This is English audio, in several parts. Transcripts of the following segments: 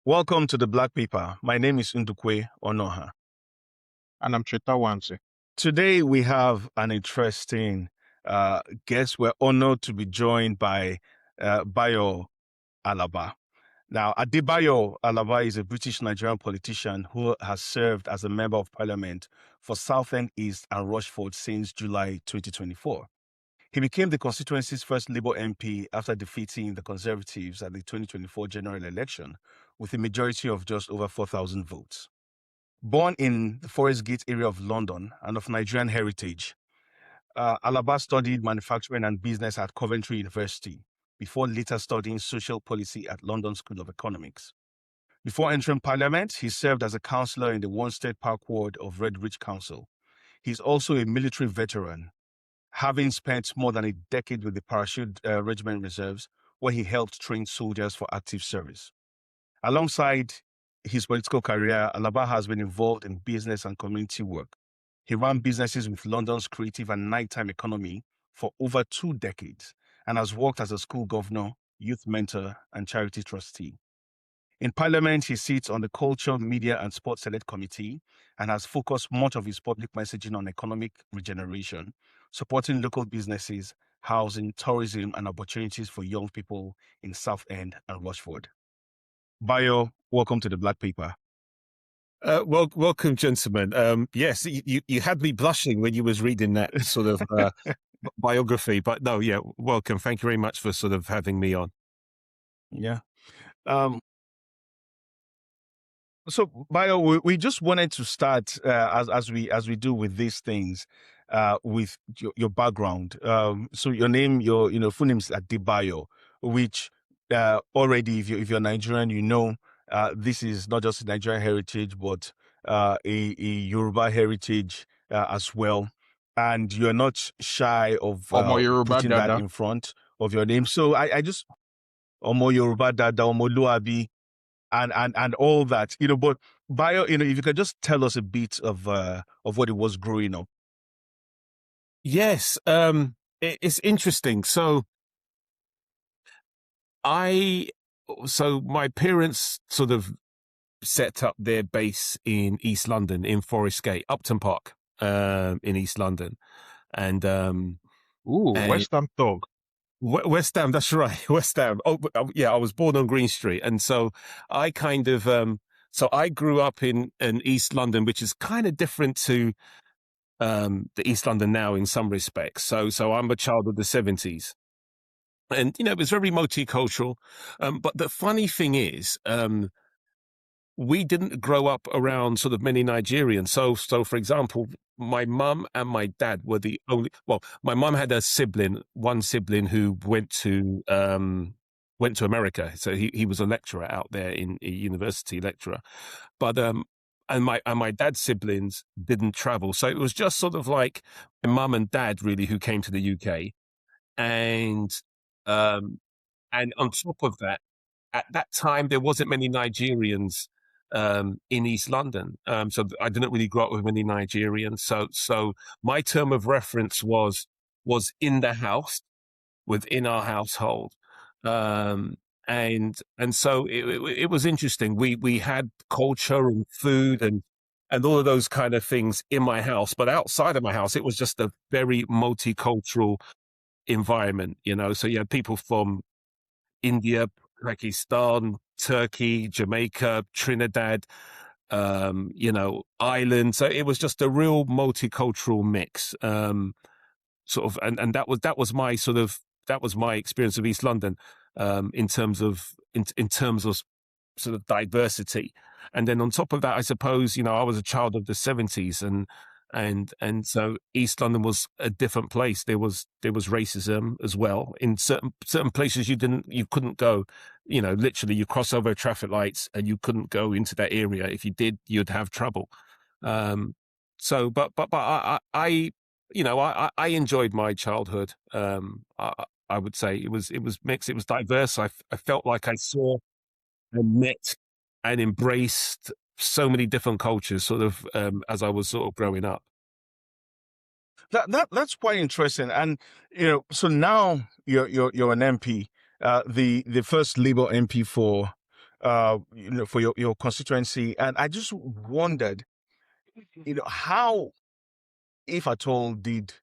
Welcome to the Black Paper. My name is Ndukwe Onoha. And I'm Cheta Wansi. Today we have an interesting guest. We're honored to be joined by Bayo Alaba. Now, Bayo Alaba is a British Nigerian politician who has served as a member of parliament for Southend East and Rochford since July 2024. He became the constituency's first Labour MP after defeating the Conservatives at the 2024 general election with a majority of just over 4,000 votes. Born in the Forest Gate area of London and of Nigerian heritage, Alaba studied manufacturing and business at Coventry University before later studying social policy at London School of Economics. Before entering Parliament, he served as a councillor in the Wanstead Park ward of Redbridge Council. He's also a military veteran, having spent more than a decade with the Parachute Regiment Reserves, where he helped train soldiers for active service. Alongside his political career, Alaba has been involved in business and community work. He ran businesses with London's creative and nighttime economy for over 2 decades and has worked as a school governor, youth mentor, and charity trustee. In Parliament, he sits on the Culture, Media and Sports Select Committee and has focused much of his public messaging on economic regeneration, supporting local businesses, housing, tourism, and opportunities for young people in Southend and Rochford. Bayo, welcome to the Black Paper. Welcome, gentlemen. Yes, you had me blushing when you was reading that sort of biography, but no, yeah, welcome. Thank you very much for sort of having me on. Yeah. So, Bayo, we just wanted to start as we do with these things, with your background. So your name, your full name is Adebayo, which already, if you're Nigerian, this is not just Nigerian heritage, but a Yoruba heritage as well. And you're not shy of putting that in front of your name. So I just Omo Yoruba Dada, Omo Luabi, and all that, but Bayo, if you could just tell us a bit of what it was growing up. Yes, it's interesting. So my parents sort of set up their base in East London, in Forest Gate, Upton Park, in East London, and West Ham dog. West Ham, that's right. West Ham. Oh, yeah, I was born on Green Street. And so I kind of, so I grew up in East London, which is kind of different to the East London now in some respects. So I'm a child of the 70s. And, it was very multicultural. But the funny thing is, we didn't grow up around sort of many Nigerians. So for example, my mum and my dad were the only, well, my mum had one sibling who went to America. So he was a lecturer out there, in a university lecturer, but, and my dad's siblings didn't travel. So it was just sort of like my mum and dad really who came to the UK. And on top of that, at that time, there wasn't many Nigerians in East London. So I didn't really grow up with many Nigerians. So my term of reference was in the house, within our household. And so it was interesting. We had culture and food and all of those kind of things in my house, but outside of my house, it was just a very multicultural environment, so you had people from India, Pakistan, Turkey, Jamaica, Trinidad, Ireland. So it was just a real multicultural mix, sort of, and that was my experience of East London, in terms of sort of diversity. And then on top of that, I suppose, I was a child of the 70s, and so East London was a different place. There was racism as well in certain places. You couldn't go, literally you cross over traffic lights and you couldn't go into that area. If you did, you'd have trouble. But I enjoyed my childhood. I would say it was mixed. It was diverse. I felt like I saw and met and embraced so many different cultures, sort of, as I was sort of growing up. That's quite interesting. And so now you're an MP, the first Labour MP for for your constituency, and I just wondered, how, if at all, did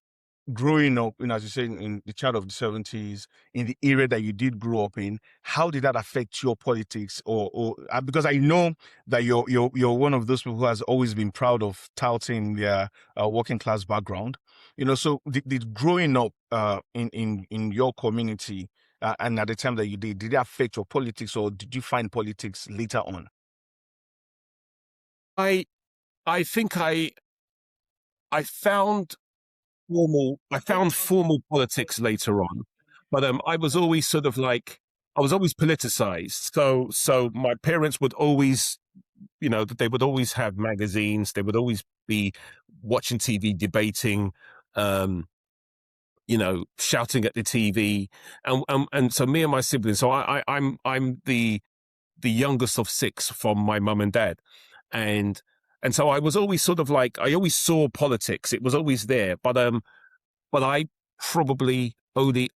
growing up, as you say, in the child of the 70s, in the era that you did grow up in, how did that affect your politics? Or because I know that you're one of those people who has always been proud of touting their working class background. So did growing up in your community and at the time that you did it affect your politics, or did you find politics later on? I think I found formal politics later on, but I was always sort of like, I was always politicized. So my parents would always, they would always have magazines. They would always be watching TV, debating, shouting at the TV, and so me and my siblings. So I'm the youngest of six from my mum and dad, and so I was always sort of like, I always saw politics. It was always there, but I probably only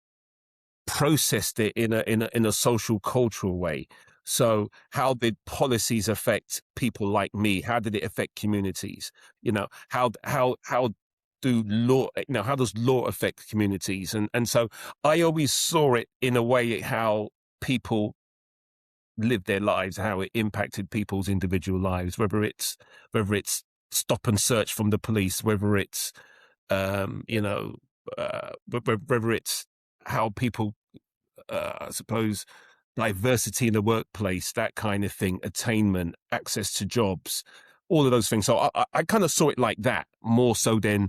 processed it in a social cultural way. So how did policies affect people like me? How did it affect communities? How do law, how does law affect communities? And so I always saw it in a way how people live their lives, how it impacted people's individual lives, whether it's stop and search from the police, whether it's whether it's how people, I suppose, diversity in the workplace, that kind of thing, attainment, access to jobs, all of those things. So I kind of saw it like that, more so than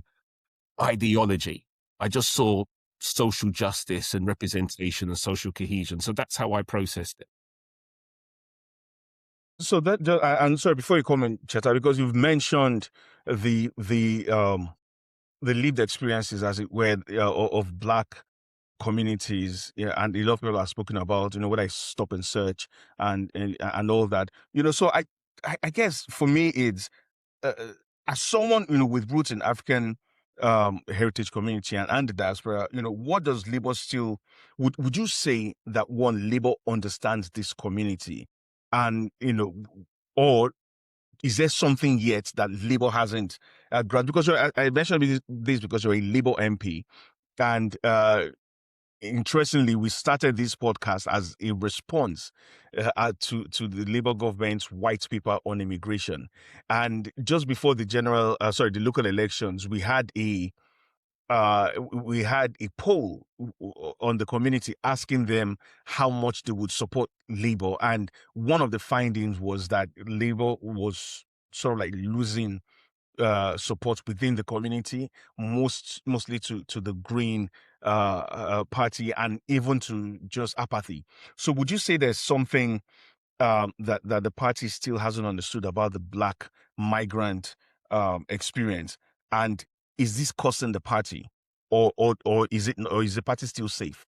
ideology. I just saw social justice and representation and social cohesion. So that's how I processed it. So I'm sorry, before you comment, Cheta, because you've mentioned the lived experiences, as it were, of Black communities, and a lot of people have spoken about, whether it's stop and search and all that, So I guess for me, it's as someone with roots in African heritage community and the diaspora, what does Labour still? Would you say that Labour understands this community, and or is there something yet that Labour hasn't grabbed? Because I mentioned this because you're a Labour MP, and interestingly, we started this podcast as a response to the Labour government's white paper on immigration, and just before the local elections, we had a poll on the community asking them how much they would support Labour, and one of the findings was that Labour was sort of like losing support within the community, mostly to the Green party, and even to just apathy. So would you say there's something that the party still hasn't understood about the Black migrant experience, and is this costing the party, or is the party still safe?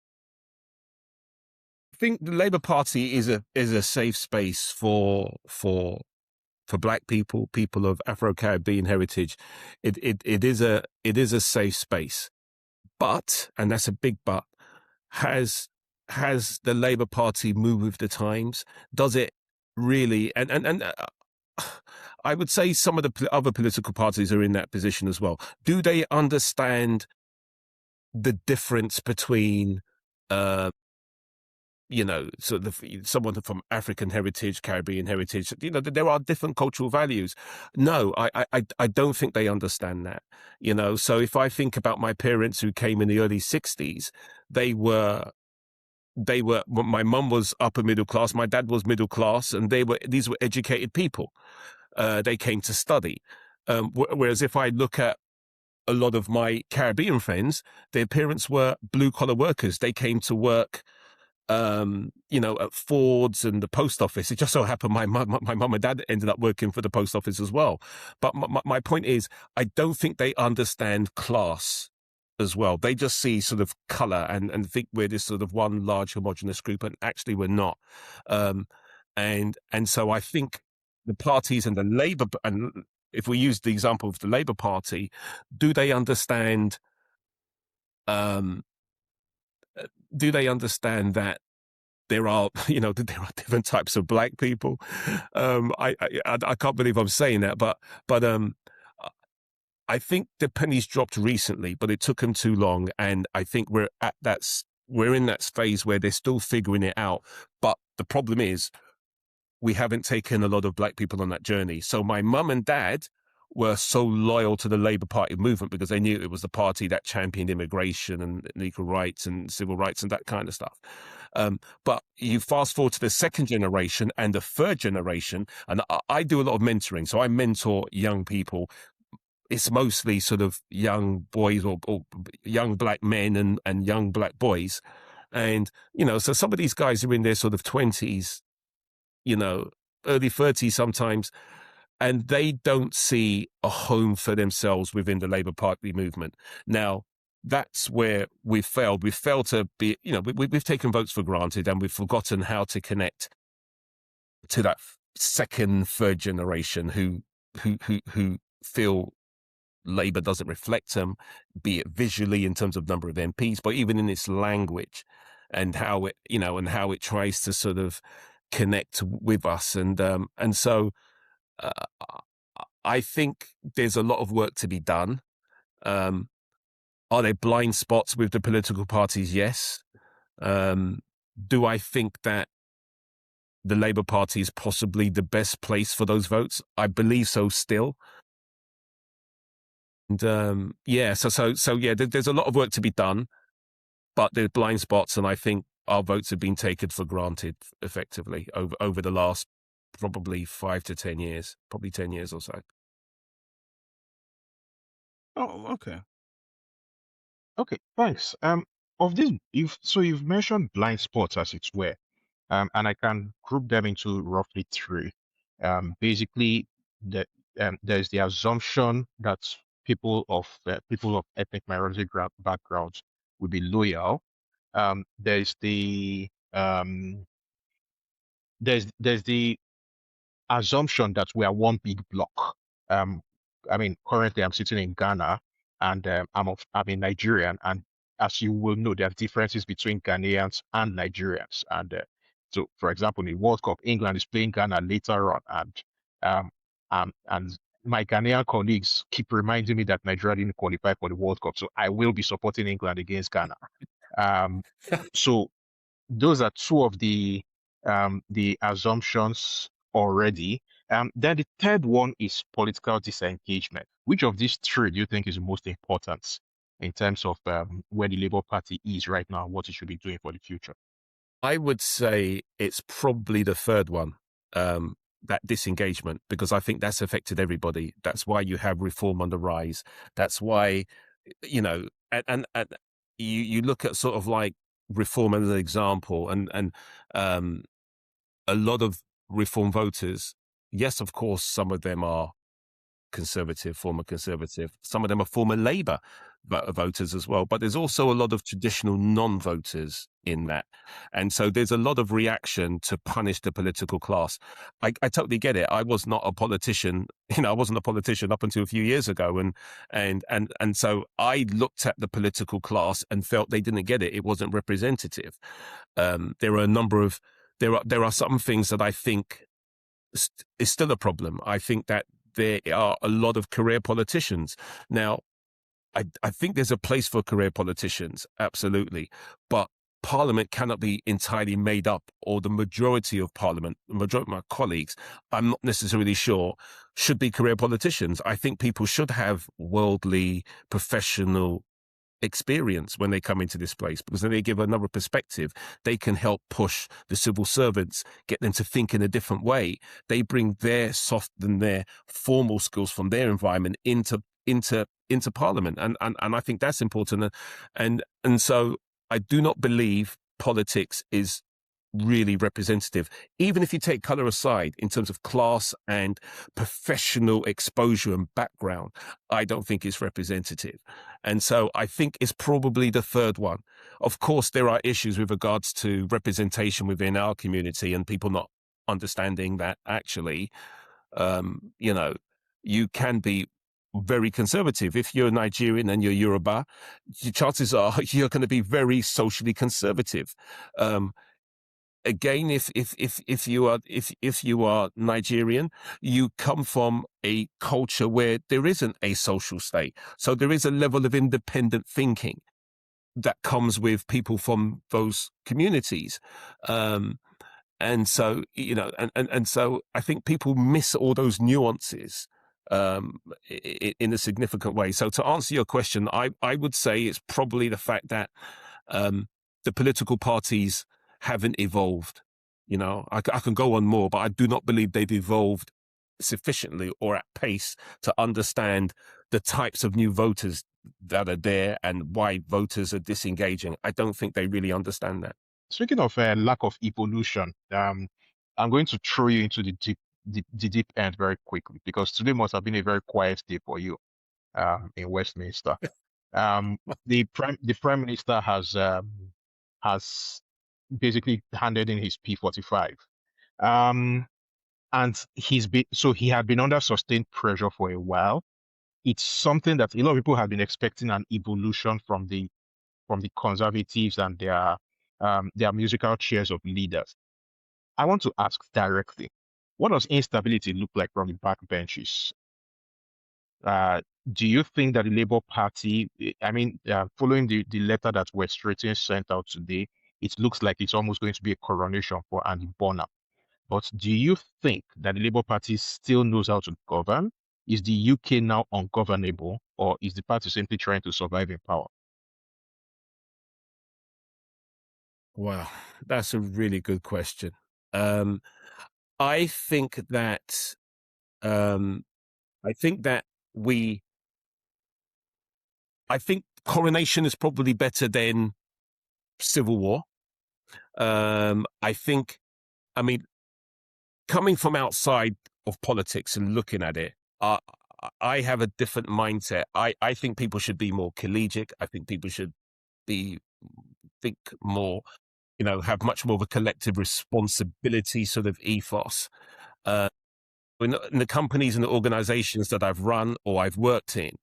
I think the Labour Party is a safe space for Black people of Afro-Caribbean heritage. It is a safe space, but, and that's a big but, has the Labour Party moved with the times? Does it really? And I would say some of the other political parties are in that position as well. Do they understand the difference between sort of someone from African heritage, Caribbean heritage, there are different cultural values. No, I don't think they understand that, So if I think about my parents who came in the early 60s, my mum was upper middle class, my dad was middle class, and these were educated people. They came to study. Whereas if I look at a lot of my Caribbean friends, their parents were blue collar workers. They came to work at Ford's and the post office. It just so happened my mum and dad ended up working for the post office as well. But my point is, I don't think they understand class as well. They just see sort of color and think we're this sort of one large homogenous group, and actually we're not. And so I think the parties and the Labour, and if we use the example of the Labour Party, do they understand? Do they understand that there are, there are different types of black people. I can't believe I'm saying that, but I think the pennies dropped recently, but it took them too long, and I think we're in that phase where they're still figuring it out. But the problem is, we haven't taken a lot of black people on that journey. So my mum and dad were so loyal to the Labour Party movement because they knew it was the party that championed immigration and equal rights and civil rights and that kind of stuff. But you fast forward to the second generation and the third generation, and I do a lot of mentoring. So I mentor young people. It's mostly sort of young boys or young black men and young black boys. And, so some of these guys are in their sort of 20s, early 30s sometimes, and they don't see a home for themselves within the Labour Party movement. Now, that's where we've failed. We've failed to be, we've taken votes for granted, and we've forgotten how to connect to that second, third generation who feel Labour doesn't reflect them, be it visually in terms of number of MPs, but even in its language and how it tries to sort of connect with us. And so I think there's a lot of work to be done. Are there blind spots with the political parties? Yes. Do I think that the Labour Party is possibly the best place for those votes? I believe so still. And there's a lot of work to be done, but there's blind spots, and I think our votes have been taken for granted effectively over the last probably 5 to 10 years, probably 10 years or so. Oh, okay. Okay, thanks. Of this, you've mentioned blind spots, as it were, and I can group them into roughly three. Basically, there's the assumption that people of ethnic minority backgrounds will be loyal. There's the assumption that we are one big block. Currently I'm sitting in Ghana, and I'm a Nigerian, and as you will know, there are differences between Ghanaians and Nigerians. And so, for example, in the World Cup, England is playing Ghana later on, and my Ghanaian colleagues keep reminding me that Nigeria didn't qualify for the World Cup, so I will be supporting England against Ghana. So those are two of the assumptions already. Then the third one is political disengagement. Which of these three do you think is the most important in terms of where the Labour Party is right now, what it should be doing for the future? I would say it's probably the third one, that disengagement, because I think that's affected everybody. That's why you have reform on the rise. That's why, and you look at sort of like reform as an example, and a lot of reform voters, yes, of course, some of them are conservative, former conservative. Some of them are former Labour voters as well. But there's also a lot of traditional non-voters in that. And so there's a lot of reaction to punish the political class. I totally get it. I was not a politician. I wasn't a politician up until a few years ago. And so I looked at the political class and felt they didn't get it. It wasn't representative. There are some things that I think is still a problem. I think that there are a lot of career politicians. Now, I think there's a place for career politicians, absolutely. But Parliament cannot be entirely made up, or the majority of Parliament, the majority of my colleagues, I'm not necessarily sure, should be career politicians. I think people should have worldly, professional experience when they come into this place, because then they give another perspective. They can help push the civil servants, get them to think in a different way. They bring their soft and their formal skills from their environment into Parliament, and I think that's important. And so I do not believe politics is really representative, even if you take colour aside in terms of class and professional exposure and background. I don't think it's representative. And so I think it's probably the third one. Of course, there are issues with regards to representation within our community and people not understanding that actually, you can be very conservative. If you're Nigerian and you're Yoruba, chances are you're going to be very socially conservative. again, if you are Nigerian, you come from a culture where there isn't a social state, so there is a level of independent thinking that comes with people from those communities. And so, and so I think people miss all those nuances in a significant way. So to answer your question, I would say it's probably the fact that the political parties haven't evolved. I can go on more, but I do not believe they've evolved sufficiently or at pace to understand the types of new voters that are there and why voters are disengaging. I don't think they really understand that. Speaking of lack of evolution, I'm going to throw you into the deep end very quickly because today must have been a very quiet day for you in Westminster. The prime minister has basically handed in his P45. And he had been under sustained pressure for a while. It's something that a lot of people have been expecting an evolution from the conservatives and their musical chairs of leaders. I want to ask directly, what does instability look like from the backbenches? Do you think that the Labour Party, following the letter that West Stretton sent out today, it looks like it's almost going to be a coronation for Andy Bonham. But do you think that the Labour Party still knows how to govern? Is the UK now ungovernable, or is the party simply trying to survive in power? Wow, that's a really good question. I think that I think coronation is probably better than civil war. Coming from outside of politics and looking at it, I have a different mindset. I think people should be more collegiate. I think people should think more, have much more of a collective responsibility sort of ethos. In the companies and the organizations that I've run or I've worked in,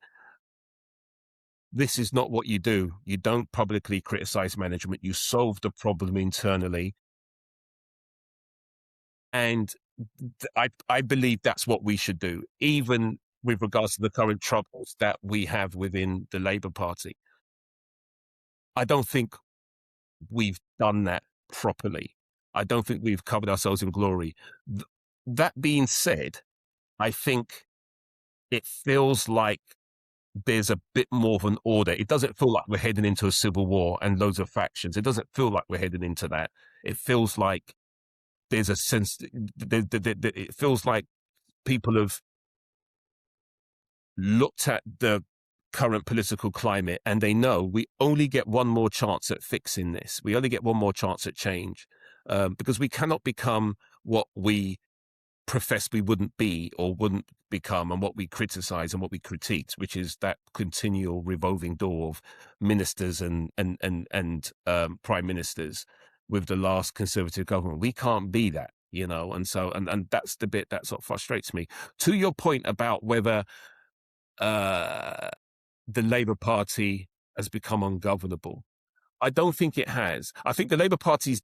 this is not what you do. You don't publicly criticize management. You solve the problem internally. And I believe that's what we should do, even with regards to the current troubles that we have within the Labour Party. I don't think we've done that properly. I don't think we've covered ourselves in glory. That being said, I think it feels like there's a bit more of an order. It doesn't feel like we're heading into a civil war and loads of factions. It doesn't feel like we're heading into that. It feels like there's a sense, it feels like people have looked at the current political climate and they know we only get one more chance at fixing this. We only get one more chance at change because we cannot become what we profess we wouldn't be or wouldn't become, and what we criticize and what we critiqued, which is that continual revolving door of ministers and prime ministers with the last Conservative government. We can't be that, and so and that's the bit that sort of frustrates me. To your point about whether the Labour Party has become ungovernable, I don't think it has. I think the Labour Party is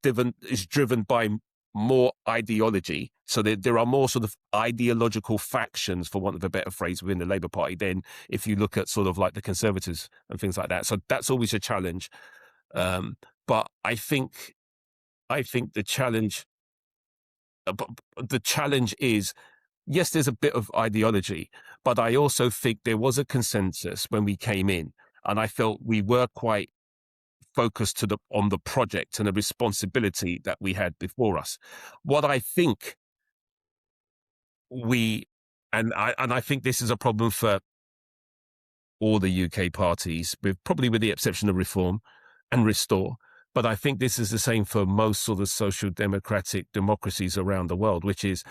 driven by more ideology. So there are more sort of ideological factions, for want of a better phrase, within the Labour Party than if you look at sort of like the Conservatives and things like that. So that's always a challenge. But I think the challenge is, yes, there's a bit of ideology, but I also think there was a consensus when we came in, and I felt we were quite focused on the project and the responsibility that we had before us. What I think I think this is a problem for all the UK parties, probably with the exception of Reform and Restore. But I think this is the same for most sort of social democratic democracies around the world, which is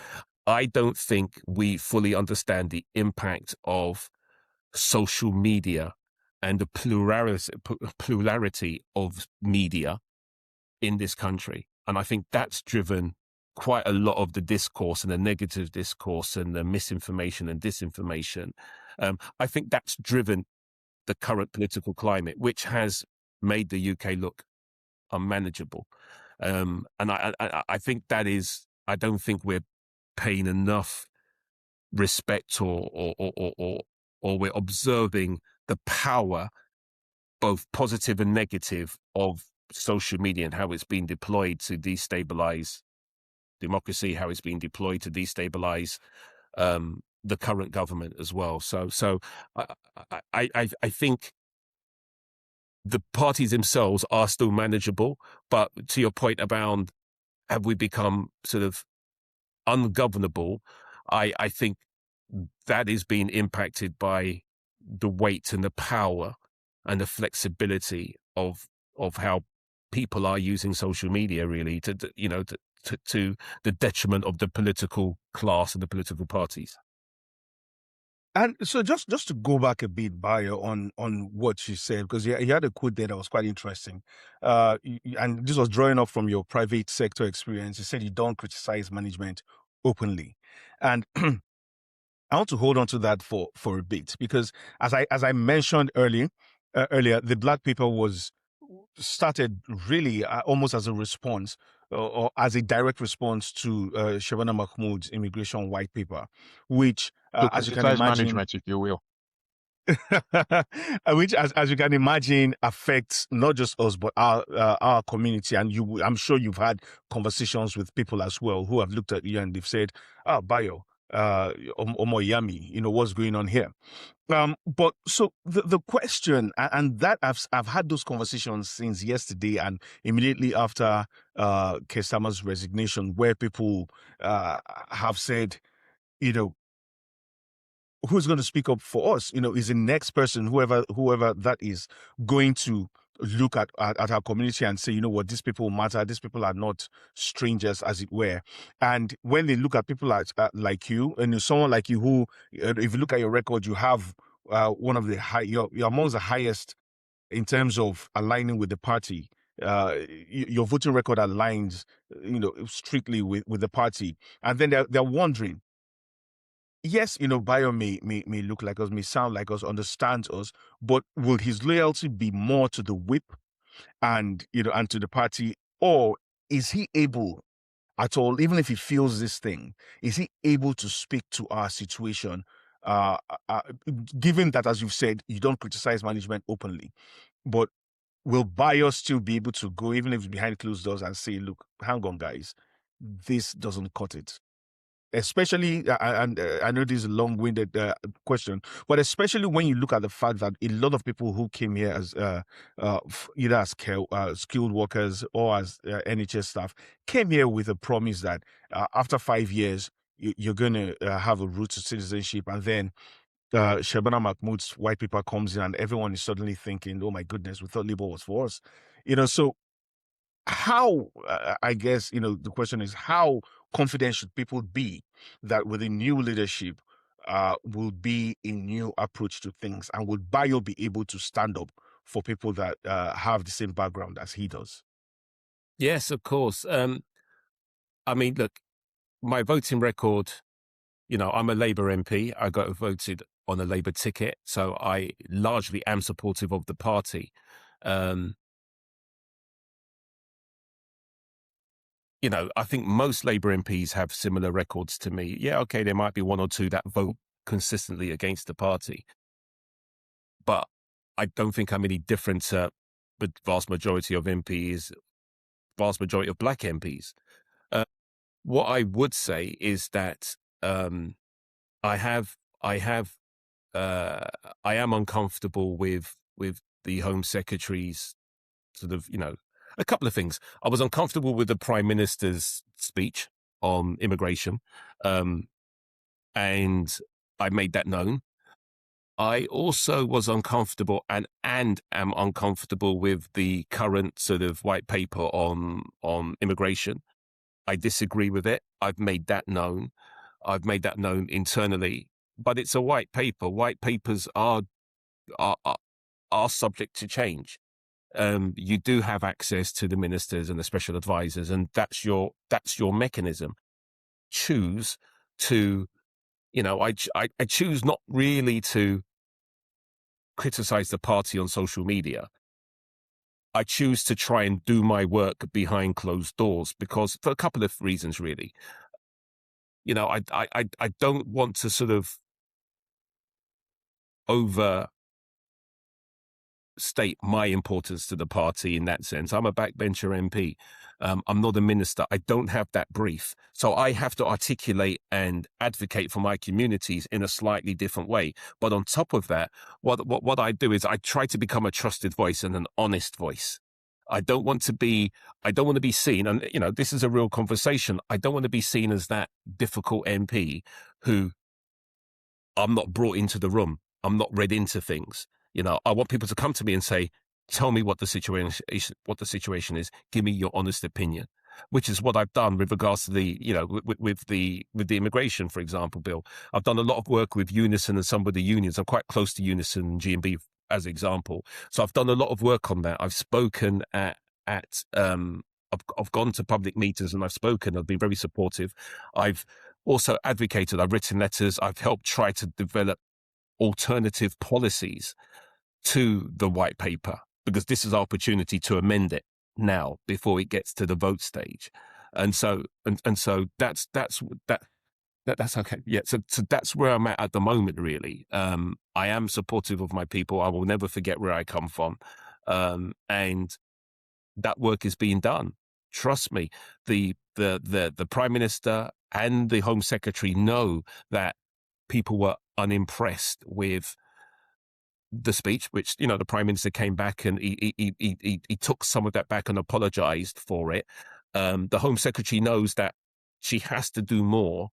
I don't think we fully understand the impact of social media and the plurality of media in this country. And I think that's driven quite a lot of the discourse and the negative discourse and the misinformation and disinformation. I think that's driven the current political climate, which has made the UK look unmanageable. And I think that is, I don't think we're paying enough respect or we're observing the power, both positive and negative, of social media and how it's been deployed to destabilize democracy, how it's been deployed to destabilize the current government as well. So I think the parties themselves are still manageable, but to your point about have we become sort of ungovernable, I think that is being impacted by the weight and the power and the flexibility of how people are using social media, really, to the detriment of the political class and the political parties. And so just to go back a bit, Bayo, on what you said, because you had a quote there that was quite interesting. And this was drawing up from your private sector experience. You said you don't criticize management openly. And I want to hold on to that for a bit, because as I mentioned earlier, the Black Paper was started really almost as a response or as a direct response to Shabana Mahmood's immigration white paper, which, To as you can criticize imagine, management, if you will. which, as you can imagine, affects not just us but our community. And I'm sure you've had conversations with people as well who have looked at you and they've said, "Ah, Bayo, Omo Yami, what's going on here?" But so the question, and that I've had those conversations since yesterday and immediately after Kesama's resignation, where people have said, who's going to speak up for us? Is the next person, whoever that is, going to look at our community and say, you know what, these people matter. These people are not strangers, as it were. And when they look at people like you, and someone like you who, if you look at your record, you have one of the high, you're amongst the highest in terms of aligning with the party. Your voting record aligns, strictly with the party. And then they're wondering, yes, Bayo may look like us, may sound like us, understands us, but will his loyalty be more to the whip and and to the party, or is he able at all, even if he feels this thing, is he able to speak to our situation? Uh, uh, Given that, as you've said, you don't criticize management openly, but will Bayo still be able to go, even if it's behind closed doors, and say, "Look, hang on, guys, this doesn't cut it." Especially, and I know this is a long-winded question, but especially when you look at the fact that a lot of people who came here as either as skilled workers or as NHS staff came here with a promise that after 5 years you're going to have a route to citizenship, and then Shabana Mahmood's white paper comes in, and everyone is suddenly thinking, "Oh my goodness, we thought Labour was for us," So how, I guess, the question is, how confident should people be that with a new leadership will be a new approach to things, and would Bayo be able to stand up for people that have the same background as he does? Yes, of course. I mean, look, my voting record, I'm a Labour MP. I got voted on a Labour ticket, so I largely am supportive of the party. I think most Labour MPs have similar records to me. Yeah, okay, there might be one or two that vote consistently against the party, but I don't think I'm any different to the vast majority of MPs, vast majority of Black MPs. What I would say is that I am uncomfortable with the Home Secretary's sort of, a couple of things. I was uncomfortable with the Prime Minister's speech on immigration, and I made that known. I also was uncomfortable and am uncomfortable with the current sort of white paper on immigration. I disagree with it. I've made that known. I've made that known internally. But it's a white paper. White papers are subject to change. You do have access to the ministers and the special advisors, and that's your mechanism. Choose to, I choose not really to criticize the party on social media. I choose to try and do my work behind closed doors because for a couple of reasons, really. You know, I don't want to sort of overstate my importance to the party in that sense. I'm a backbencher MP. I'm not a minister. I don't have that brief. So I have to articulate and advocate for my communities in a slightly different way. But on top of that, what I do is I try to become a trusted voice and an honest voice. I don't want to be seen, and you know, this is a real conversation. I don't want to be seen as that difficult MP who I'm not brought into the room. I'm not read into things. You know, I want people to come to me and say, tell me what the situation is. Give me your honest opinion, which is what I've done with regards to the, you know, with the immigration, for example, Bill. I've done a lot of work with Unison and some of the unions. I'm quite close to Unison and G&B as example. So I've done a lot of work on that. I've spoken I've gone to public meetings and I've spoken. I've been very supportive. I've also advocated. I've written letters. I've helped try to develop alternative policies to the white paper because this is our opportunity to amend it now before it gets to the vote stage. And so that's okay. Yeah. So that's where I'm at the moment, really. I am supportive of my people. I will never forget where I come from. And that work is being done. Trust me, the Prime Minister and the Home Secretary know that people were unimpressed with the speech, which, you know, the Prime Minister came back and he took some of that back and apologized for it. The Home Secretary knows that she has to do more.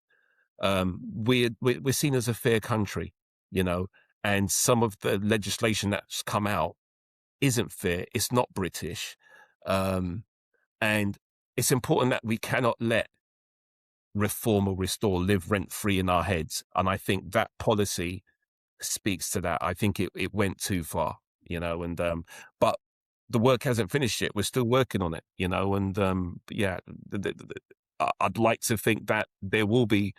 We're seen as a fair country, you know, and some of the legislation that's come out isn't fair. It's not British. And it's important that we cannot let reform or restore live rent free in our heads. And I think that policy speaks to that. I think it went too far, you know, and but the work hasn't finished yet. We're still working on it, you know, and yeah, I'd like to think that there will be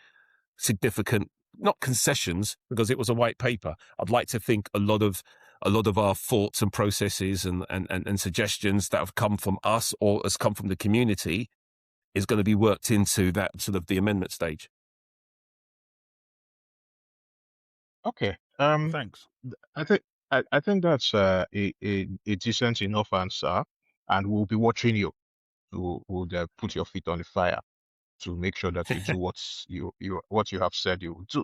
significant, not concessions, because it was a white paper. I'd like to think a lot of our thoughts and processes and suggestions that have come from us or has come from the community is going to be worked into that sort of the amendment stage. Okay. Thanks. I think that's a decent enough answer, and we'll be watching you. We'll put your feet on the fire to make sure that you do what you have said you will do.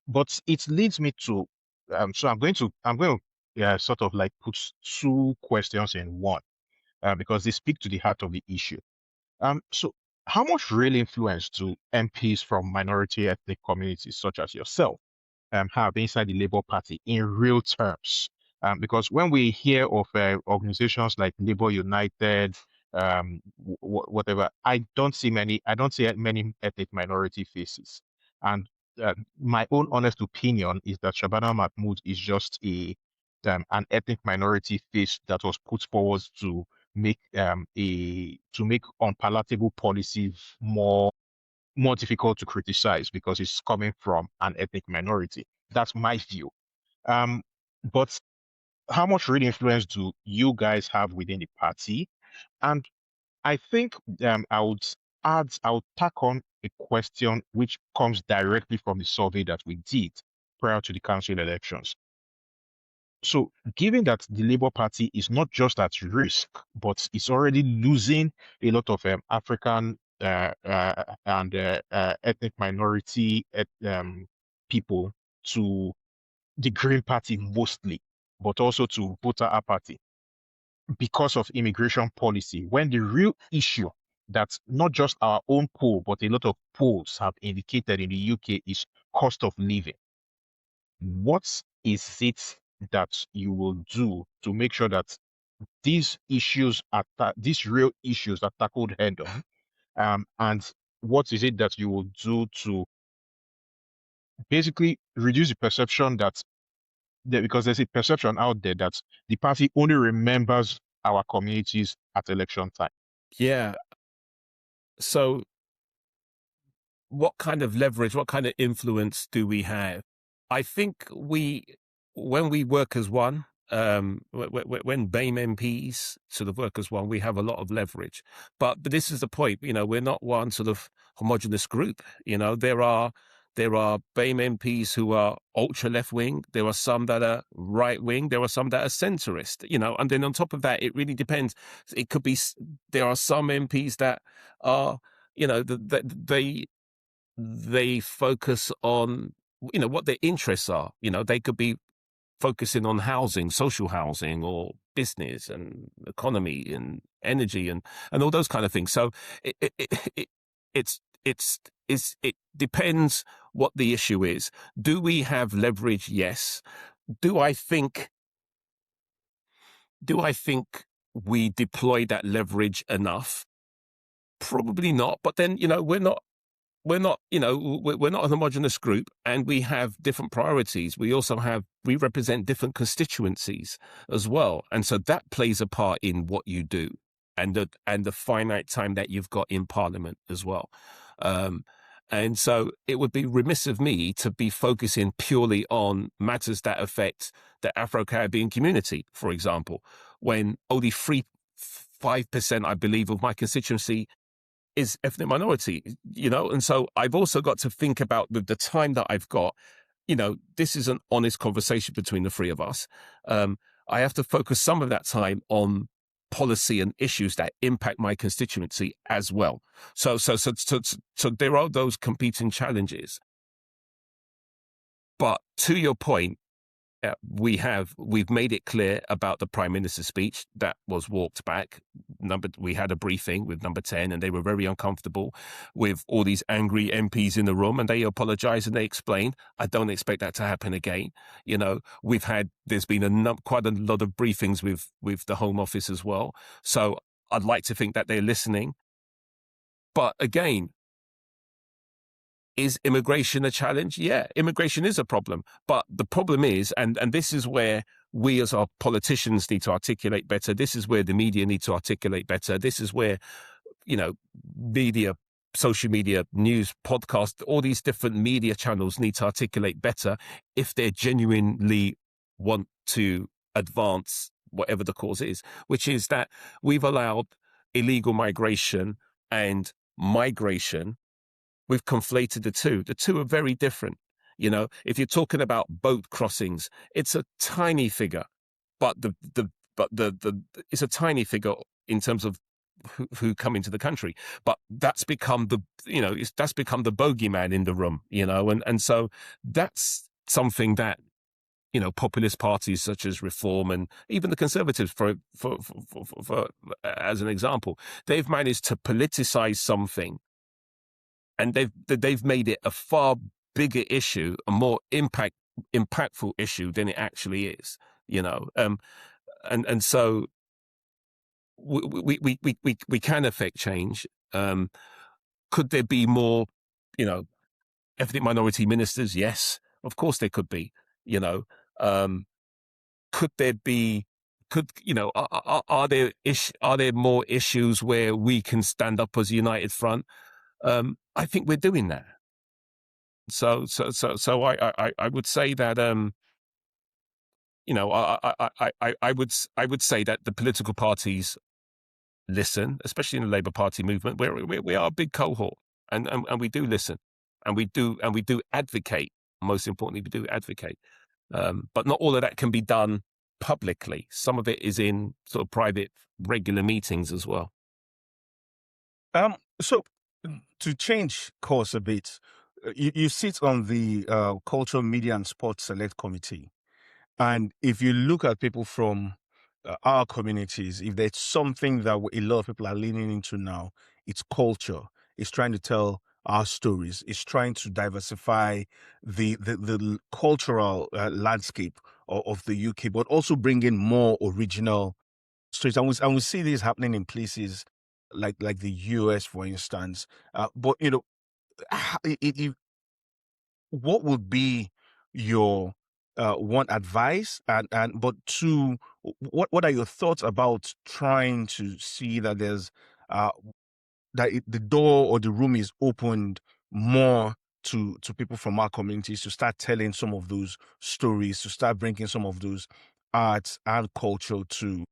But it leads me to so I'm going to sort of like put two questions in one because they speak to the heart of the issue. So how much real influence do MPs from minority ethnic communities such as yourself have inside the Labour Party in real terms? Because when we hear of organizations like Labour United, whatever, I don't see many ethnic minority faces. And my own honest opinion is that Shabana Mahmood is just an ethnic minority face that was put forward to make unpalatable policies more difficult to criticize because it's coming from an ethnic minority. That's my view. But how much real influence do you guys have within the party? And I think I would tack on a question which comes directly from the survey that we did prior to the council elections. So, given that the Labour Party is not just at risk, but it's already losing a lot of African and ethnic minority people to the Green Party mostly, but also to voter apathy because of immigration policy, when the real issue that not just our own poll, but a lot of polls have indicated in the UK is cost of living. What is it that you will do to make sure that these real issues are tackled head on? And what is it that you will do to basically reduce the perception because there's a perception out there that the party only remembers our communities at election time. Yeah. So what kind of leverage, what kind of influence do we have? I think when we work as one, when BAME MPs sort of work as one, we have a lot of leverage. But this is the point, we're not one sort of homogenous group. There are BAME MPs who are ultra left wing. There are some that are right wing. There are some that are centrist. And then on top of that, it really depends. It could be there are some MPs that are they focus on what their interests are. They could be focusing on housing, social housing, or business and economy and energy and all those kind of things. So it depends what the issue is. Do we have leverage? Yes. Do I think we deploy that leverage enough? Probably not. But then, we're not a homogenous group, and we have different priorities. We represent different constituencies as well. And so that plays a part in what you do and the finite time that you've got in Parliament as well. And so it would be remiss of me to be focusing purely on matters that affect the Afro-Caribbean community, for example, when only 5%, I believe, of my constituency is ethnic minority, and so I've also got to think about with the time that I've got, this is an honest conversation between the three of us. I have to focus some of that time on policy and issues that impact my constituency as well. So there are those competing challenges. But to your point, we've made it clear about the Prime Minister's speech that was walked back. We had a briefing with Number 10, and they were very uncomfortable with all these angry MPs in the room, and they apologized and they explained. I don't expect that to happen again. There's been quite a lot of briefings with the Home Office as well. So I'd like to think that they're listening. But again, is immigration a challenge? Yeah, immigration is a problem. But the problem is, and this is where we as our politicians need to articulate better. This is where the media need to articulate better. This is where, media, social media, news, podcast, all these different media channels need to articulate better if they genuinely want to advance whatever the cause is, which is that we've allowed illegal migration and migration. We've conflated the two. The two are very different. If you're talking about boat crossings, it's a tiny figure, but it's a tiny figure in terms of who come into the country. But that's become the bogeyman in the room, and so that's something that populist parties such as Reform and even the Conservatives, for as an example, they've managed to politicize something. And they've made it a far bigger issue, a more impactful issue than it actually is, and so we can affect change. Could there be more, ethnic minority ministers? Yes, of course there could be. Could there be? Are there more issues where we can stand up as a united front? I think we're doing that. So I would say that I would say that the political parties listen, especially in the Labour Party movement, where we are a big cohort, and we do listen, and we do advocate. Most importantly, we do advocate, but not all of that can be done publicly. Some of it is in sort of private, regular meetings as well. So to change course a bit, you sit on the Culture, Media and Sports Select Committee. And if you look at people from our communities, if there's something that a lot of people are leaning into now, it's culture. It's trying to tell our stories. It's trying to diversify the cultural landscape of the UK, but also bring in more original stories. And we see this happening in places like the US, for instance. But what would be your one advice, and but two, what are your thoughts about trying to see that there's the door or the room is opened more to people from our communities to start telling some of those stories, to start bringing some of those arts and culture to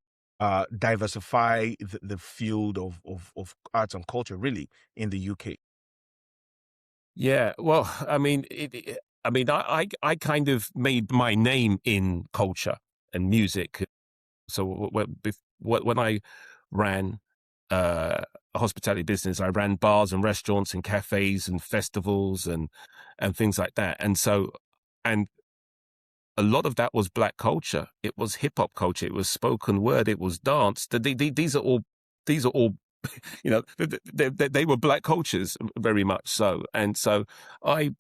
diversify the field of arts and culture, really, in the UK? Yeah, well, I mean, I kind of made my name in culture and music. So when I ran a hospitality business, I ran bars and restaurants and cafes and festivals and things like that. And so, and a lot of that was Black culture. It was hip hop culture. It was spoken word. It was dance. These are all, you know, they were Black cultures, very much so. And so I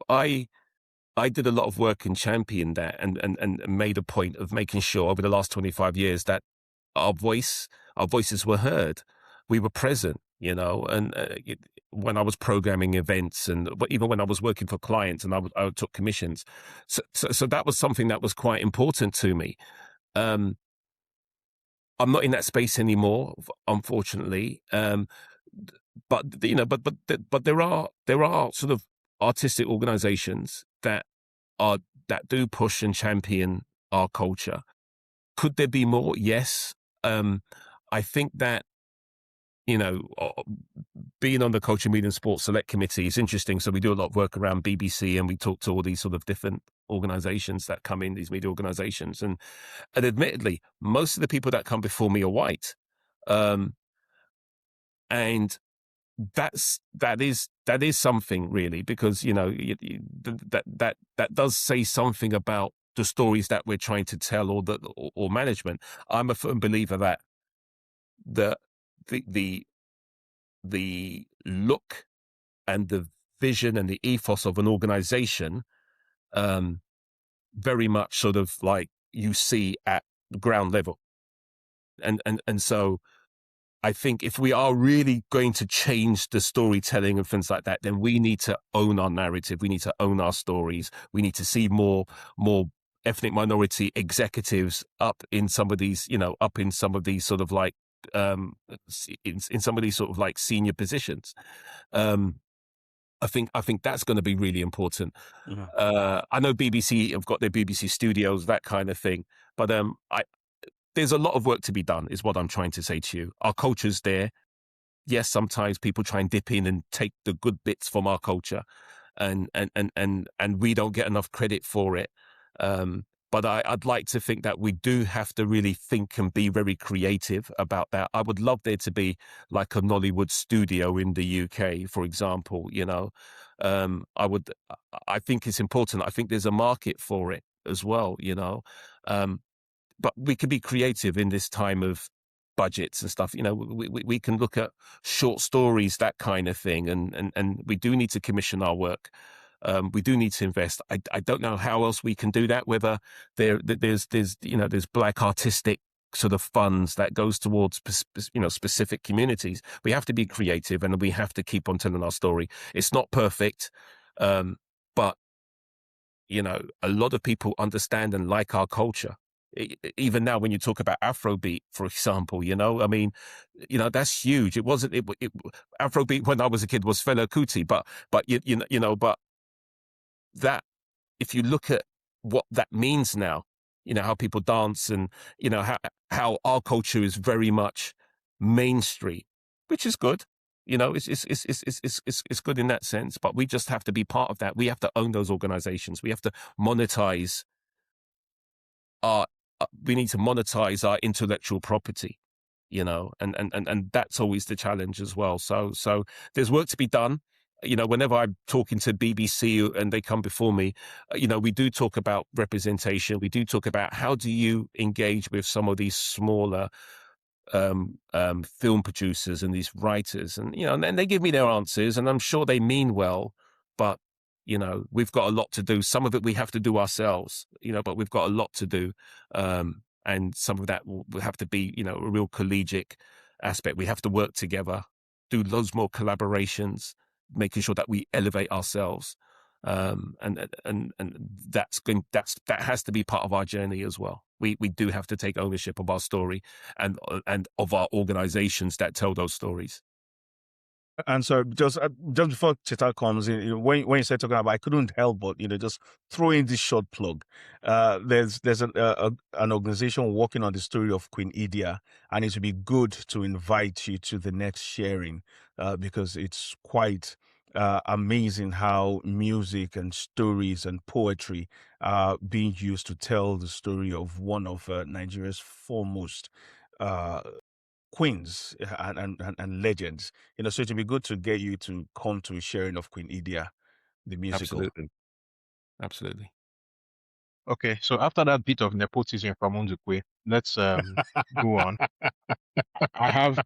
I did a lot of work and championed that, and made a point of making sure over the last 25 years that our voices were heard. We were present, and when I was programming events, but even when I was working for clients and I took commissions. So that was something that was quite important to me. Um, I'm not in that space anymore, unfortunately. But there are sort of artistic organizations that do push and champion our culture. Could there be more? Yes. I think that, being on the Culture, Media and Sports Select Committee is interesting. So we do a lot of work around BBC, and we talk to all these sort of different organizations that come in, these media organizations. And admittedly, most of the people that come before me are white. And that is something, really, because that does say something about the stories that we're trying to tell, or management. I'm a firm believer that the look and the vision and the ethos of an organization, very much sort of like you see at ground level, and so I think if we are really going to change the storytelling and things like that, then we need to own our narrative. We need to own our stories. We need to see more ethnic minority executives up in some of these, sort of like, in some of these sort of like senior positions. I think that's going to be really important. I know BBC have got their BBC studios, that kind of thing, but there's a lot of work to be done, is what I'm trying to say to you. Our culture's there. Yes, sometimes people try and dip in and take the good bits from our culture, and we don't get enough credit for it. But I'd like to think that we do have to really think and be very creative about that. I would love there to be like a Nollywood studio in the UK, for example. I think it's important. I think there's a market for it as well. But we can be creative in this time of budgets and stuff. We can look at short stories, that kind of thing, and we do need to commission our work. We do need to invest. I don't know how else we can do that. Whether there's Black artistic sort of funds that goes towards specific communities. We have to be creative, and we have to keep on telling our story. It's not perfect, but a lot of people understand and like our culture. Even now, when you talk about Afrobeat, for example, that's huge. It wasn't Afrobeat when I was a kid was Fela Kuti, but that, if you look at what that means now, how people dance, and how our culture is very much mainstream, which is good. It's good in that sense, but we just have to be part of that. We have to own those organizations. We have to monetize we need to monetize our intellectual property, and that's always the challenge as well. So there's work to be done. Whenever I'm talking to BBC and they come before me, we do talk about representation. We do talk about how do you engage with some of these smaller film producers and these writers, and and they give me their answers, and I'm sure they mean well, but we've got a lot to do. Some of it we have to do ourselves, but we've got a lot to do. And some of that will have to be, a real collegiate aspect. We have to work together, do loads more collaborations, making sure that we elevate ourselves. And that has to be part of our journey as well. We do have to take ownership of our story and of our organizations that tell those stories. And so just before Cheta comes in, when you start talking about, I couldn't help but just throw in this short plug. There's an organization working on the story of Queen Idia, and it would be good to invite you to the next sharing because it's quite amazing how music and stories and poetry are being used to tell the story of one of Nigeria's foremost queens and legends. So it'd be good to get you to come to a sharing of Queen Idia, the musical. Absolutely. Okay, so after that bit of nepotism from Unzukwe, let's go on. I have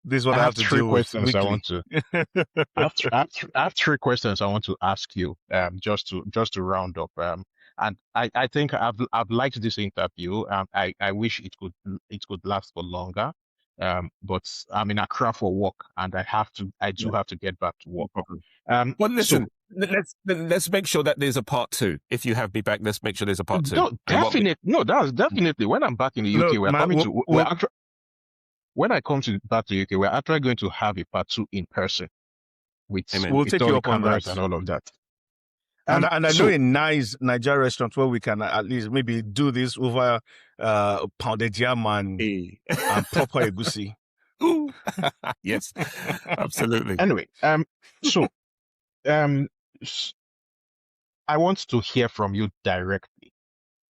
This is what I I have have to three deal with questions I weekly. want to. I have three questions I want to ask you. Just to round up. And I think I've liked this interview. I wish it could last for longer. But I'm in Accra for work, and I do have to get back to work. Well, So listen, let's make sure that there's a part two. If you have me back, let's make sure there's a part two. no, that's definitely when I'm back in the UK, we're coming to when I come back to UK, we're actually going to have a part two in person with We'll take all you the up on cameras that. and all of that. And I know So a nice Nigerian restaurant where we can at least maybe do this over pounded yam and proper egusi. Ooh. Yes, absolutely. anyway, so I want to hear from you directly.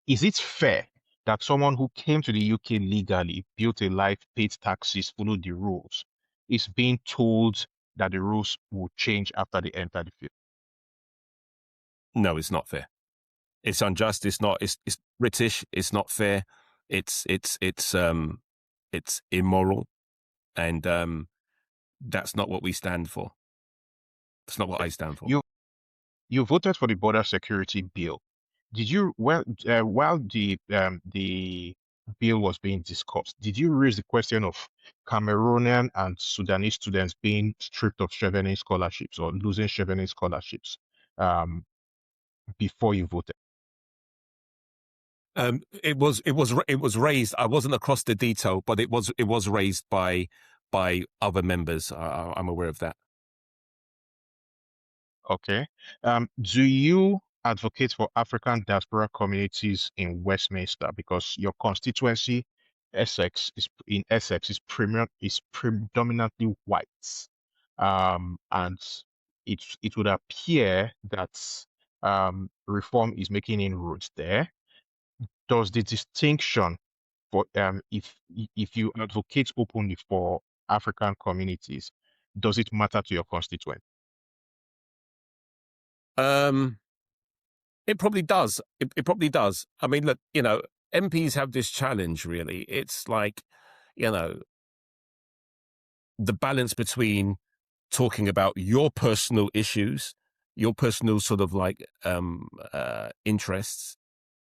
Is it fair that someone who came to the UK legally, built a life, paid taxes, followed the rules, is being told that the rules will change after they enter the field? No, it's not fair. It's unjust. It's not. It's British. It's not fair. It's immoral, and that's not what we stand for. That's not what I stand for. You voted for the border security bill. Did you while the bill was being discussed, did you raise the question of Cameroonian and Sudanese students being stripped of Chevening scholarships or losing Chevening scholarships before you voted? It was raised. I wasn't across the detail, but it was raised by other members. I'm aware of that. Okay. Do you advocate for African diaspora communities in Westminster because your constituency, Essex, is predominantly white, and it would appear that reform is making inroads there. Does the distinction for if you advocate openly for African communities, does it matter to your constituent? It probably does. It probably does. I mean, look, MPs have this challenge, really. It's like, the balance between talking about your personal issues, your personal sort of like interests,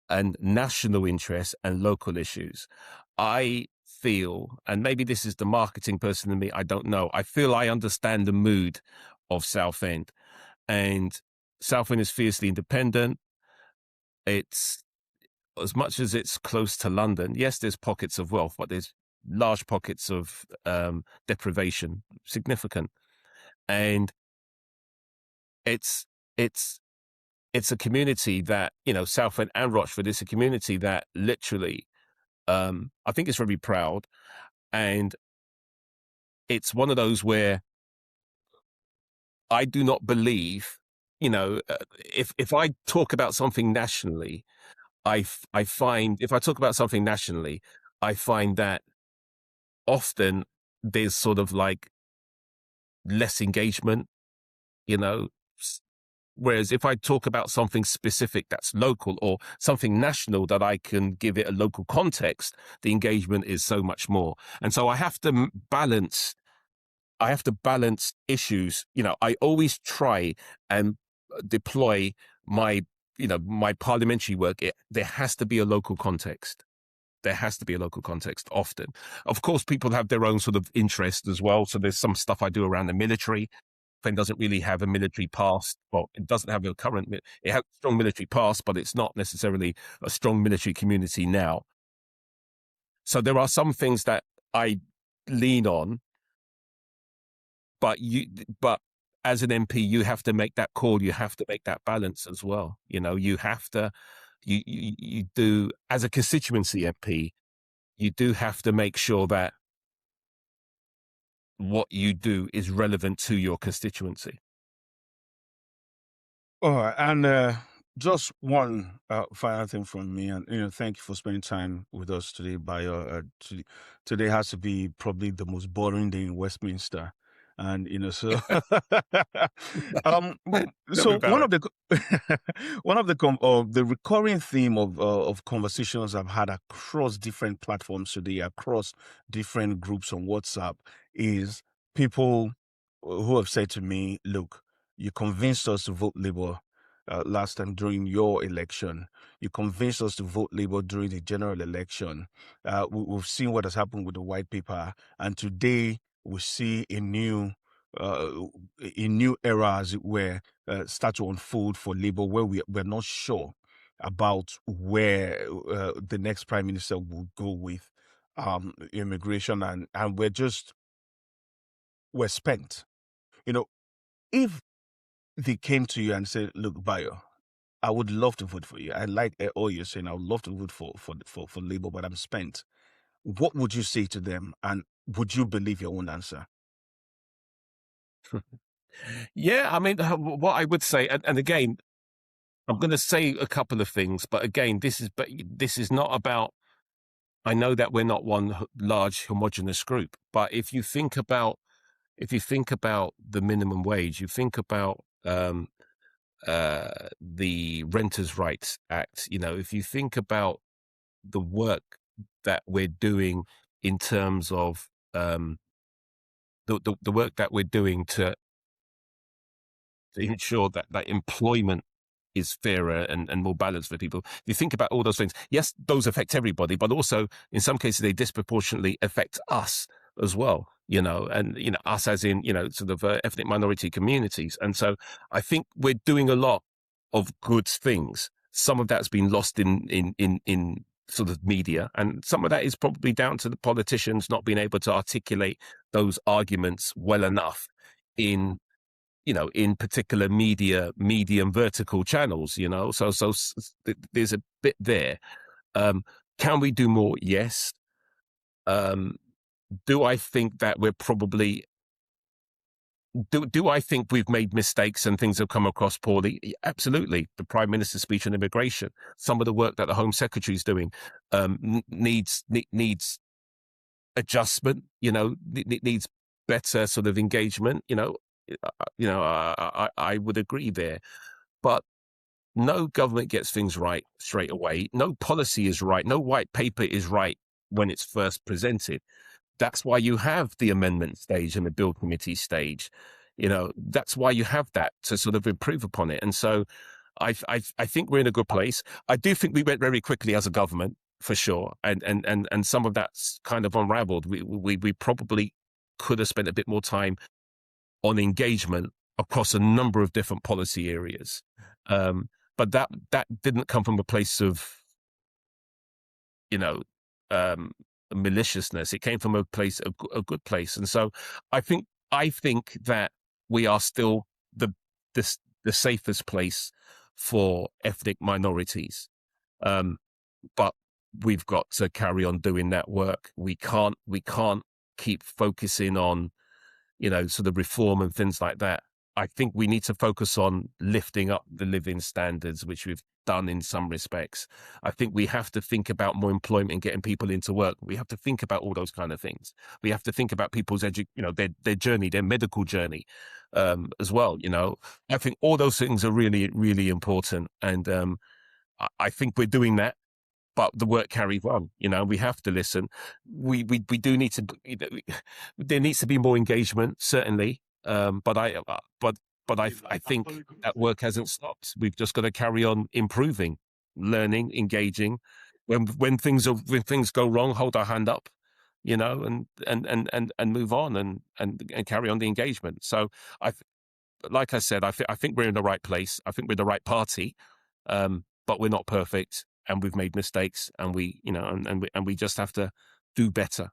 and national interests and local issues. I feel, and maybe this is the marketing person in me, I don't know. I feel I understand the mood of Southend, and Southend is fiercely independent. It's, as much as it's close to London, yes, there's pockets of wealth, but there's large pockets of deprivation, significant. And it's a community that, Southend and Rochford is a community that literally, I think it's very proud. And it's one of those where I do not believe, if I talk about something nationally, I find, if I talk about something nationally, I find that often there's sort of like less engagement, whereas if I talk about something specific that's local or something national that I can give it a local context, the engagement is so much more. And so I have to balance issues. I always try and deploy my parliamentary work. There has to be a local context. There has to be a local context often. Of course, people have their own sort of interest as well. So there's some stuff I do around the military. It doesn't really have a military past. Well, it doesn't have it has a strong military past, but it's not necessarily a strong military community now. So there are some things that I lean on but as an MP, you have to make that call. You have to make that balance as well. You have to, you do, as a constituency MP, you do have to make sure that what you do is relevant to your constituency. All right, and just one final thing from me, and thank you for spending time with us today. Today has to be probably the most boring day in Westminster, and so um, so one of the the recurring theme of conversations I've had across different platforms today, across different groups on WhatsApp, is people who have said to me, "Look, you convinced us to vote Labour last time during your election. You convinced us to vote Labour during the general election. We've seen what has happened with the white paper, and today we see a new era, as it were, start to unfold for Labour, where we're not sure about where the next prime minister will go with immigration, and we're spent. If they came to you and said, "Look, Bayo, I would love to vote for you. I like all you're saying. I would love to vote for Labour, but I'm spent." What would you say to them, and would you believe your own answer? Yeah, I mean, what I would say, and again, I'm going to say a couple of things, but again, this is not about. I know that we're not one large homogenous group, but if you think about the minimum wage, you think about the Renters' Rights Act. If you think about the work that we're doing in terms of the work that we're doing to ensure that employment is fairer and more balanced for people. If you think about all those things, yes, those affect everybody, but also in some cases they disproportionately affect us as well, and us as in, sort of ethnic minority communities. And so I think we're doing a lot of good things. Some of that's been lost in sort of media, and some of that is probably down to the politicians not being able to articulate those arguments well enough in particular medium vertical channels, so there's a bit there. Can we do more? Yes. Do I think that we're probably, do I think we've made mistakes and things have come across poorly? Absolutely. The Prime Minister's speech on immigration, some of the work that the Home Secretary is doing, needs adjustment, needs better sort of engagement, I would agree there, but no government gets things right straight away. No policy is right. No white paper is right when it's first presented. That's why you have the amendment stage and the bill committee stage. That's why you have that to sort of improve upon it. And so I think we're in a good place. I do think we went very quickly as a government, for sure. And some of that's kind of unraveled. We probably could have spent a bit more time on engagement across a number of different policy areas. But that didn't come from a place of, maliciousness. It came from a good place. And so I think that we are still the safest place for ethnic minorities. But we've got to carry on doing that work. We can't keep focusing on, sort of reform and things like that. I think we need to focus on lifting up the living standards, which we've done in some respects. I think we have to think about more employment and getting people into work. We have to think about all those kind of things. We have to think about people's their journey, their medical journey, as well. I think all those things are really, really important. And I think we're doing that. But the work carries on. We have to listen. We do need to. There needs to be more engagement, certainly. But I think that work hasn't stopped. We've just got to carry on improving, learning, engaging. When things go wrong, hold our hand up, and move on and carry on the engagement. So like I said, I think we're in the right place. I think we're the right party, but we're not perfect. And we've made mistakes, and we just have to do better.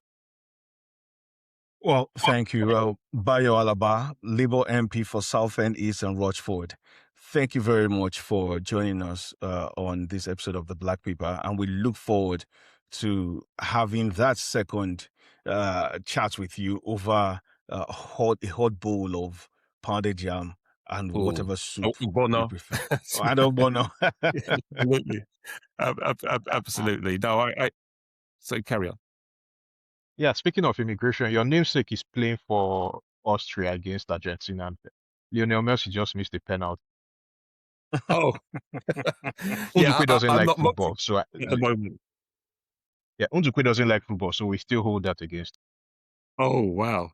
Well, thank you. Bayo Alaba, Labour MP for Southend East and Rochford. Thank you very much for joining us on this episode of the Black Paper, and we look forward to having that second chat with you over a hot bowl of pounded jam and Ooh. whatever soup you Bono. prefer. I don't know. Absolutely. Absolutely. No, so carry on. Yeah, speaking of immigration, your namesake is playing for Austria against Argentina. And Lionel Messi just missed a penalty. Oh, yeah, Undukwe doesn't I'm like not football, mocking so at the moment. yeah, Undukwe doesn't like football, so we still hold that against. Oh, wow.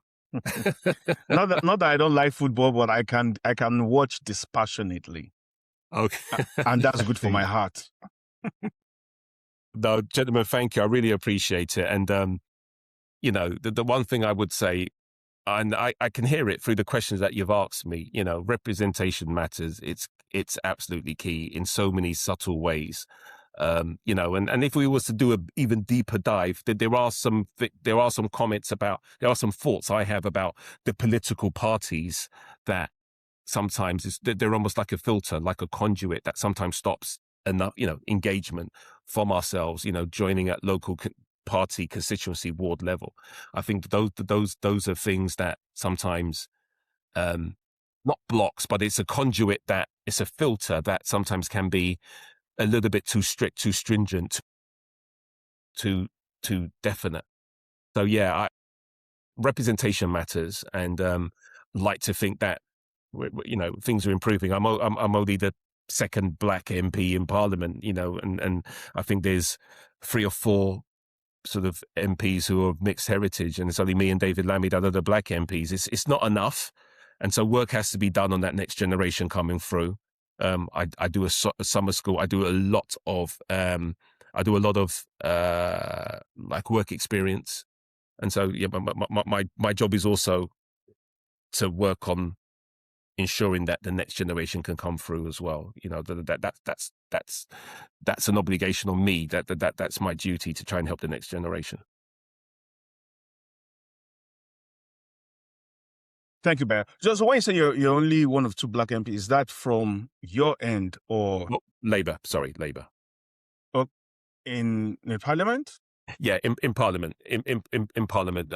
Not that I don't like football, but I can watch dispassionately, Okay. and that's good for my heart. No, gentlemen, thank you. I really appreciate it. And, you know, the one thing I would say, and I can hear it through the questions that you've asked me, you know, representation matters. It's absolutely key in so many subtle ways. You know, and if we was to do an even deeper dive, there are some comments about, there are some thoughts I have about the political parties that sometimes they're almost like a filter, like a conduit that sometimes stops enough, you know, engagement from ourselves, you know, joining at local party, constituency, ward level. I think those are things that sometimes, not blocks, but it's a conduit, that it's a filter that sometimes can be a little bit too strict, too stringent, too definite. So yeah, representation matters, and like to think that you know, things are improving. I'm only the second Black MP in Parliament, you know, and I think there's 3 or 4 sort of MPs who are of mixed heritage, and it's only me and David Lammy that are the Black MPs. It's not enough, and so work has to be done on that next generation coming through. I do a summer school. I do a lot of like work experience, and so yeah, my job is also to work on ensuring that the next generation can come through as well. You know, that's an obligation on me. That's my duty, to try and help the next generation. Thank you, Bayo. So when you say you're only one of 2 Black MPs, is that from your end or Labour? in Parliament? Yeah, in Parliament. In Parliament,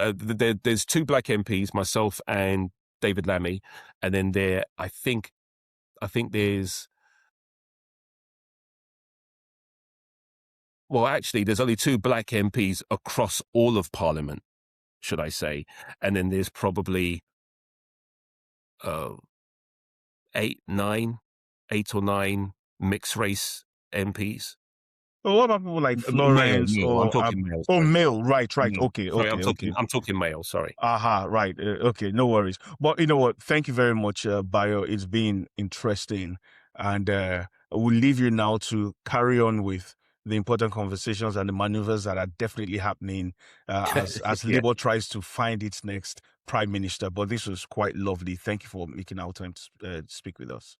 there's 2 Black MPs, myself and David Lammy, and then I think there's, well, actually, there's only 2 Black MPs across all of Parliament, should I say, and then there's probably 8 or 9 mixed race MPs. Well, what about people like Florence Male. or I'm talking male. oh, male, right. Male. Okay, Sorry, okay. I'm talking male. Sorry. Aha, right. Okay, no worries. But you know what? Thank you very much, Bayo. It's been interesting, and we'll leave you now to carry on with the important conversations and the maneuvers that are definitely happening as Yeah. Labour tries to find its next prime minister. But this was quite lovely. Thank you for making our time to speak with us,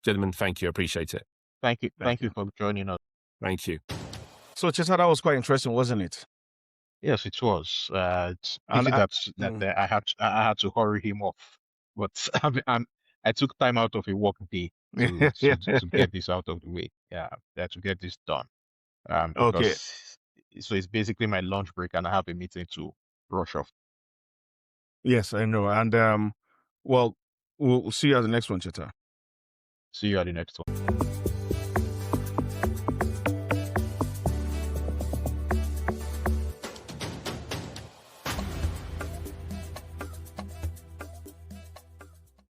Gentlemen. Thank you. I appreciate it. Thank you for joining us. Thank you. So, Chesa, that was quite interesting, wasn't it? Yes, it was. It's And pity that I had to hurry him off, but I took time out of a work day to get this out of the way. Yeah, to get this done. Okay. So it's basically my lunch break, and I have a meeting to rush off. Yes, I know. And well, we'll see you at the next one, Cheta. See you at the next one.